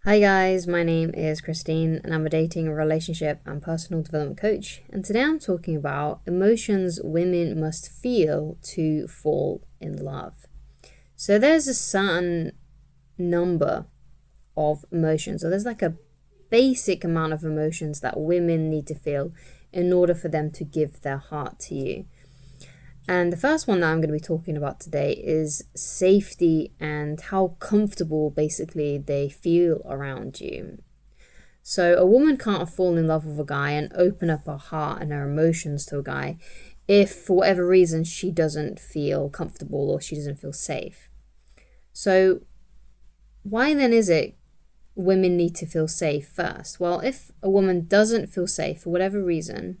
Hi guys, my name is Christine and I'm a dating, relationship and personal development coach, and today I'm talking about emotions women must feel to fall in love. So there's a certain number of emotions, or there's like a basic amount of emotions that women need to feel in order for them to give their heart to you. And the first one that I'm going to be talking about today is safety and how comfortable basically they feel around you. So a woman can't fall in love with a guy and open up her heart and her emotions to a guy if for whatever reason she doesn't feel comfortable or she doesn't feel safe. So why then is it women need to feel safe first? Well, if a woman doesn't feel safe for whatever reason,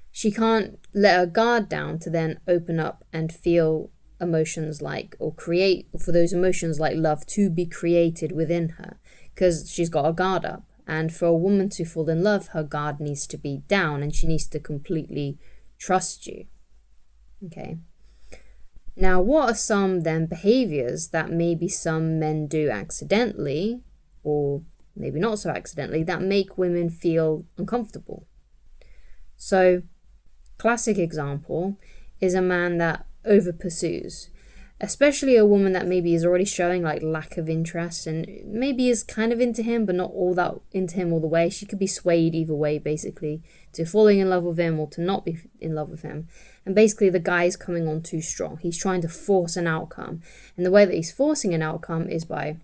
she can't let her guard down to then open up and feel emotions like, or create for those emotions like love to be created within her, because she's got her guard up. And for a woman to fall in love, her guard needs to be down and she needs to completely trust you. Okay. Now, what are some then behaviors that maybe some men do accidentally, or maybe not so accidentally, that make women feel uncomfortable? So, classic example is a man that over pursues, especially a woman that maybe is already showing like lack of interest and maybe is kind of into him but not all that into him all the way. She could be swayed either way, basically, to falling in love with him or to not be in love with him. And basically the guy is coming on too strong. He's trying to force an outcome, and the way that he's forcing an outcome is by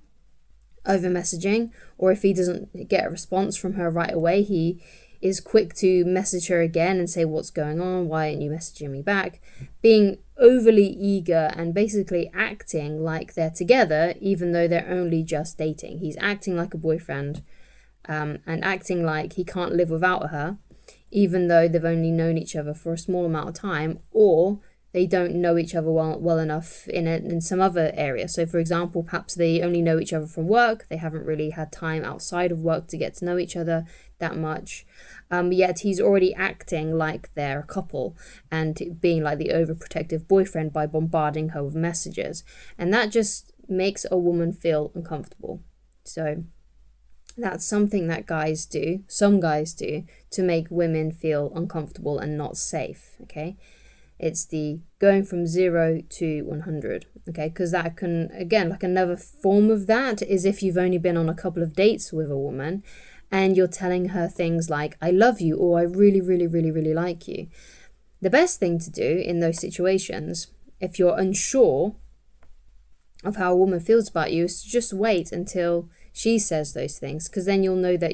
over messaging, or if he doesn't get a response from her right away, he is quick to message her again and say, what's going on? Why aren't you messaging me back? Being overly eager and basically acting like they're together, even though they're only just dating. He's acting like a boyfriend, and acting like he can't live without her, even though they've only known each other for a small amount of time, or they don't know each other well enough in some other area. So, for example, perhaps they only know each other from work. They haven't really had time outside of work to get to know each other that much. Yet he's already acting like they're a couple and being like the overprotective boyfriend by bombarding her with messages. And that just makes a woman feel uncomfortable. So that's something that some guys do, to make women feel uncomfortable and not safe, okay? It's the going from 0 to 100, okay? Because that can, again, like another form of that is if you've only been on a couple of dates with a woman and you're telling her things like, I love you, or I really, really, really, really like you. The best thing to do in those situations, if you're unsure of how a woman feels about you, is to just wait until she says those things, because then you'll know that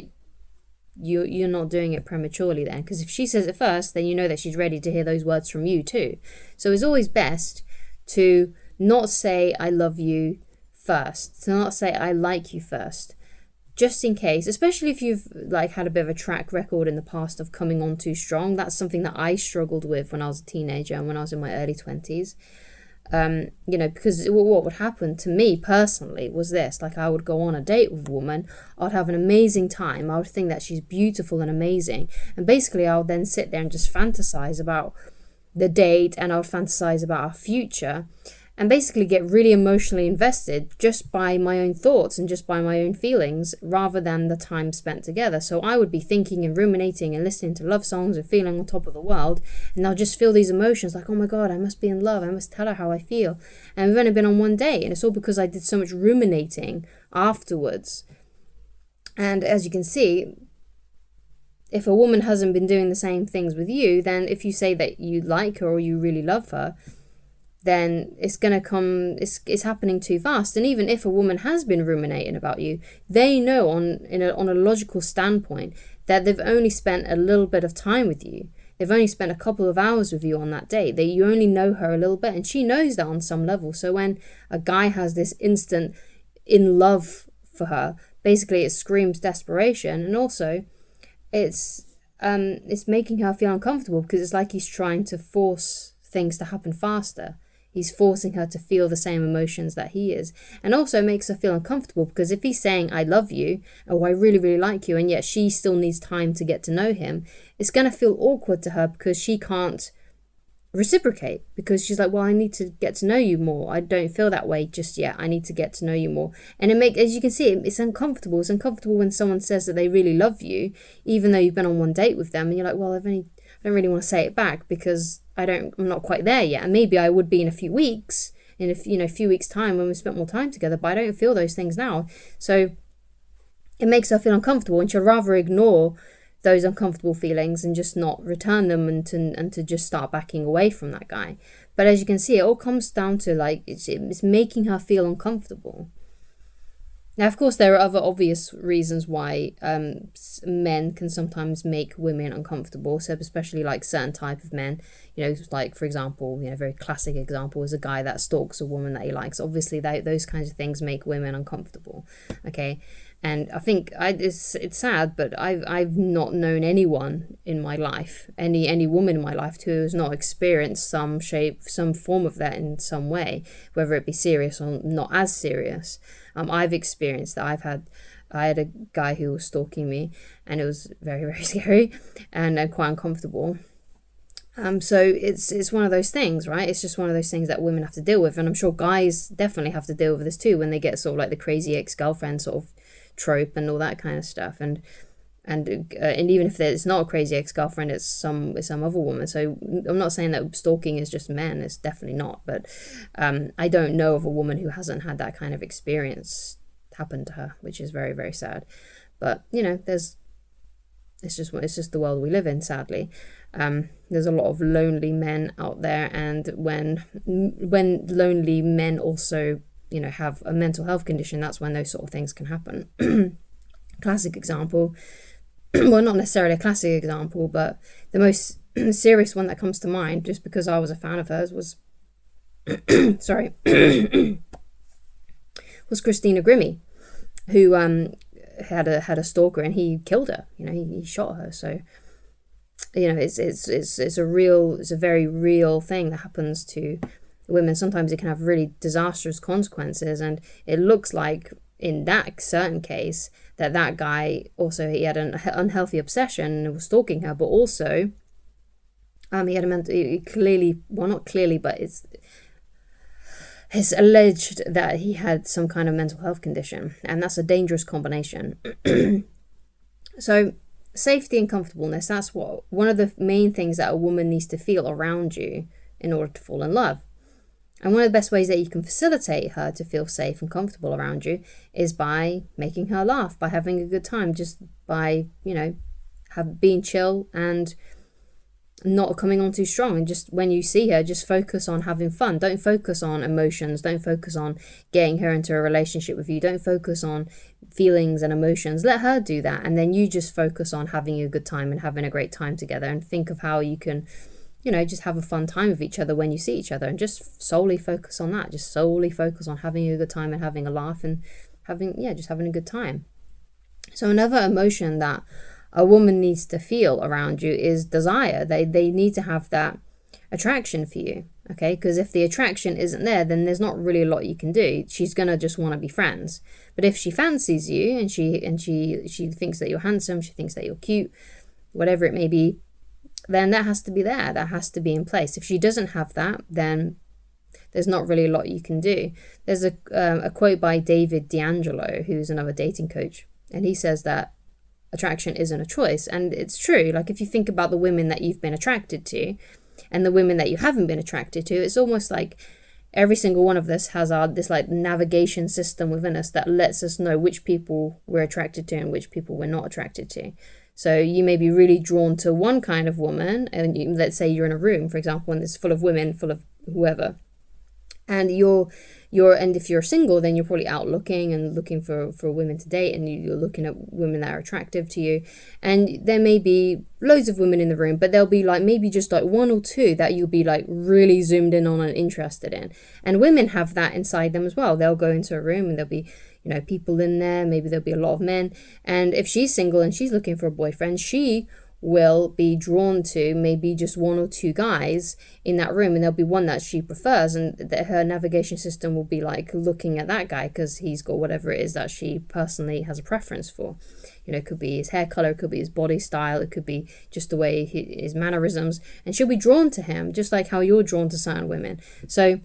you're not doing it prematurely then, because if she says it first, then you know that she's ready to hear those words from you too. So it's always best to not say I love you first, to not say I like you first, just in case, especially if you've like had a bit of a track record in the past of coming on too strong. That's something that I struggled with when I was a teenager and when I was in my early 20s. Because what would happen to me personally was this: like, I would go on a date with a woman, I'd have an amazing time, I would think that she's beautiful and amazing, and basically I would then sit there and just fantasize about the date, and I would fantasize about our future, and basically get really emotionally invested just by my own thoughts and just by my own feelings rather than the time spent together. So I would be thinking and ruminating and listening to love songs and feeling on top of the world, and I'll just feel these emotions like, oh my god, I must be in love, I must tell her how I feel. And we've only been on one date, and it's all because I did so much ruminating afterwards. And as you can see, if a woman hasn't been doing the same things with you, then if you say that you like her or you really love her, then it's happening too fast. And even if a woman has been ruminating about you, they know on a logical standpoint that they've only spent a little bit of time with you. They've only spent a couple of hours with you on that date. That you only know her a little bit, and she knows that on some level. So when a guy has this instant in love for her, basically it screams desperation, and also it's making her feel uncomfortable because it's like he's trying to force things to happen faster. He's forcing her to feel the same emotions that he is. And also makes her feel uncomfortable because if he's saying, I love you, or I really, really like you, and yet she still needs time to get to know him, it's going to feel awkward to her because she can't reciprocate, because she's like, well, I need to get to know you more. I don't feel that way just yet. I need to get to know you more. And as you can see, it's uncomfortable. It's uncomfortable when someone says that they really love you, even though you've been on one date with them, and you're like, well, I don't really want to say it back because I'm not quite there yet. And maybe I would be in a few weeks, in a few weeks' time when we spent more time together, but I don't feel those things now. So it makes her feel uncomfortable, and she'll rather ignore those uncomfortable feelings and just not return them, and to just start backing away from that guy. But as you can see, it all comes down to like it's making her feel uncomfortable. Now, of course, there are other obvious reasons why men can sometimes make women uncomfortable. So especially like certain type of men, like for example, very classic example is a guy that stalks a woman that he likes. Obviously, those kinds of things make women uncomfortable. Okay. And I think it's sad, but I've not known anyone in my life, any woman in my life, who has not experienced some form of that in some way, whether it be serious or not as serious. I've experienced that. I had a guy who was stalking me, and it was very, very scary and quite uncomfortable. So it's one of those things, right? It's just one of those things that women have to deal with, and I'm sure guys definitely have to deal with this too when they get sort of like the crazy ex-girlfriend sort of trope and all that kind of stuff, and even if it's not a crazy ex-girlfriend, it's some other woman. So I'm not saying that stalking is just men, it's definitely not, but I don't know of a woman who hasn't had that kind of experience happen to her, which is very, very sad. But it's just the world we live in, sadly. There's a lot of lonely men out there, and when lonely men also have a mental health condition, that's when those sort of things can happen. Classic example, well, not necessarily a classic example, but the most serious one that comes to mind, just because I was a fan of hers, was sorry was Christina Grimmie, who had a stalker, and he killed her. He shot her. So it's a very real thing that happens to women. Sometimes it can have really disastrous consequences, and it looks like in that certain case that guy also, he had an unhealthy obsession and was stalking her, but also he had not clearly, but it's alleged that he had some kind of mental health condition, and that's a dangerous combination. So safety and comfortableness, that's one of the main things that a woman needs to feel around you in order to fall in love. And one of the best ways that you can facilitate her to feel safe and comfortable around you is by making her laugh, by having a good time, just by, being chill and not coming on too strong. And just when you see her, just focus on having fun. Don't focus on emotions. Don't focus on getting her into a relationship with you. Don't focus on feelings and emotions. Let her do that. And then you just focus on having a good time and having a great time together, and think of how you can just have a fun time with each other when you see each other, and just solely focus on that. Just solely focus on having a good time and having a laugh and having a good time. So another emotion that a woman needs to feel around you is desire. They need to have that attraction for you, okay? Because if the attraction isn't there, then there's not really a lot you can do. She's gonna just want to be friends. But if she fancies you, and she thinks that you're handsome, she thinks that you're cute, whatever it may be, then that has to be there. That has to be in place. If she doesn't have that, then there's not really a lot you can do. There's a quote by David D'Angelo, who's another dating coach, and he says that attraction isn't a choice. And it's true. Like, if you think about the women that you've been attracted to and the women that you haven't been attracted to, it's almost like every single one of us has this like navigation system within us that lets us know which people we're attracted to and which people we're not attracted to. So you may be really drawn to one kind of woman, and let's say you're in a room, for example, and it's full of women, full of whoever, and and if you're single, then you're probably out looking for women to date, and you're looking at women that are attractive to you, and there may be loads of women in the room, but there'll be like maybe just like one or two that you'll be like really zoomed in on and interested in. And women have that inside them as well. They'll go into a room and there'll be people in there, maybe there'll be a lot of men, and if she's single and she's looking for a boyfriend, she will be drawn to maybe just one or two guys in that room, and there'll be one that she prefers, and that her navigation system will be like looking at that guy because he's got whatever it is that she personally has a preference for. You know, it could be his hair color, it could be his body style, it could be just the way his mannerisms, and she'll be drawn to him just like how you're drawn to certain women. So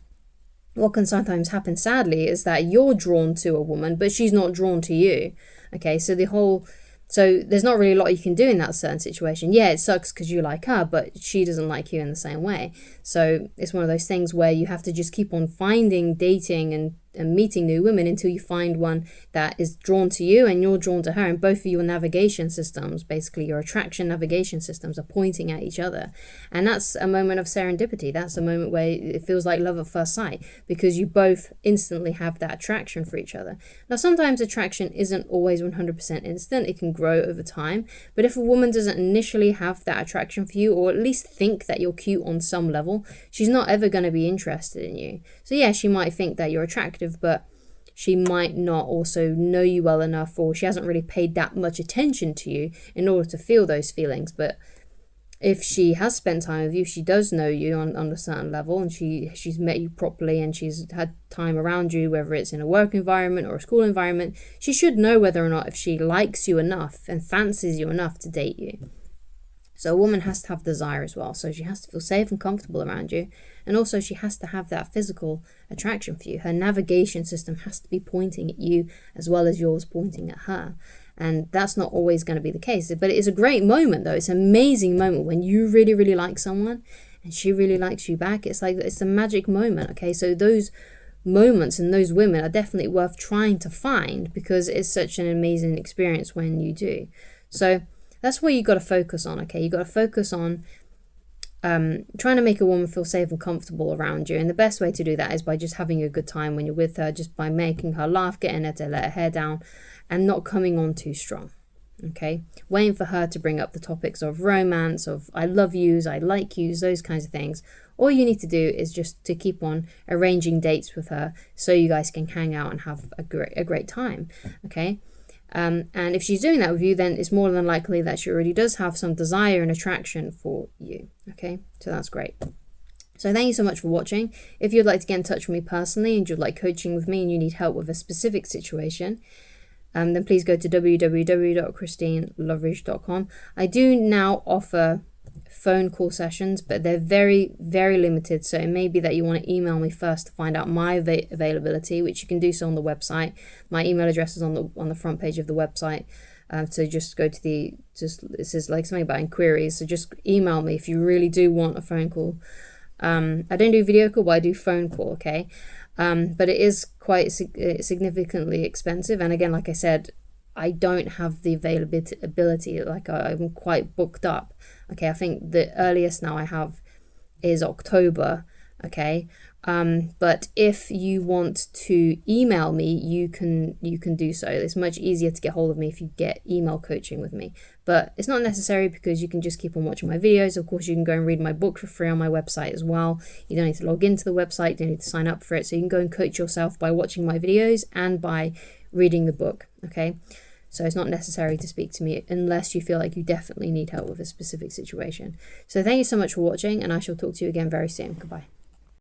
what can sometimes happen, sadly, is that you're drawn to a woman, but she's not drawn to you. Okay, so there's not really a lot you can do in that certain situation. Yeah, it sucks because you like her, but she doesn't like you in the same way. So it's one of those things where you have to just keep on dating and meeting new women until you find one that is drawn to you and you're drawn to her, and both of your navigation systems, basically your attraction navigation systems, are pointing at each other. And that's a moment of serendipity. That's a moment where it feels like love at first sight, because you both instantly have that attraction for each other. Now, sometimes attraction isn't always 100% instant. It can grow over time. But if a woman doesn't initially have that attraction for you, or at least think that you're cute on some level, she's not ever going to be interested in you. So yeah, she might think that you're attractive, but she might not also know you well enough, or she hasn't really paid that much attention to you in order to feel those feelings. But if she has spent time with you, she does know you on a certain level, and she's met you properly, and she's had time around you, whether it's in a work environment or a school environment, she should know whether or not if she likes you enough and fancies you enough to date you. So a woman has to have desire as well. So she has to feel safe and comfortable around you. And also she has to have that physical attraction for you. Her navigation system has to be pointing at you as well as yours pointing at her. And that's not always going to be the case. But it is a great moment though. It's an amazing moment when you really, really like someone and she really likes you back. It's like, it's a magic moment. Okay, so those moments and those women are definitely worth trying to find, because it's such an amazing experience when you do. So that's what you got to focus on, okay? You got to focus on trying to make a woman feel safe and comfortable around you. And the best way to do that is by just having a good time when you're with her, just by making her laugh, getting her to let her hair down, and not coming on too strong, okay? Waiting for her to bring up the topics of romance, of I love yous, I like yous, those kinds of things. All you need to do is just to keep on arranging dates with her so you guys can hang out and have a great time, okay? And if she's doing that with you, then it's more than likely that she already does have some desire and attraction for you. Okay, so that's great. So thank you so much for watching. If you'd like to get in touch with me personally and you'd like coaching with me and you need help with a specific situation, then please go to www.christineloveridge.com. I do now offer phone call sessions, but they're very, very limited. So it may be that you want to email me first to find out my availability, which you can do so on the website. My email address is on the front page of the website. So just go to this is like something about inquiries. So just email me if you really do want a phone call. I don't do video call, but I do phone call, okay? But it is quite significantly expensive. And again, like I said, I don't have the availability, like I'm quite booked up. Okay, I think the earliest now I have is October, okay? But if you want to email me, you can do so. It's much easier to get hold of me if you get email coaching with me. But it's not necessary, because you can just keep on watching my videos. Of course, you can go and read my book for free on my website as well. You don't need to log into the website, you don't need to sign up for it. So you can go and coach yourself by watching my videos and by reading the book, okay? So it's not necessary to speak to me unless you feel like you definitely need help with a specific situation. So thank you so much for watching, and I shall talk to you again very soon. Goodbye.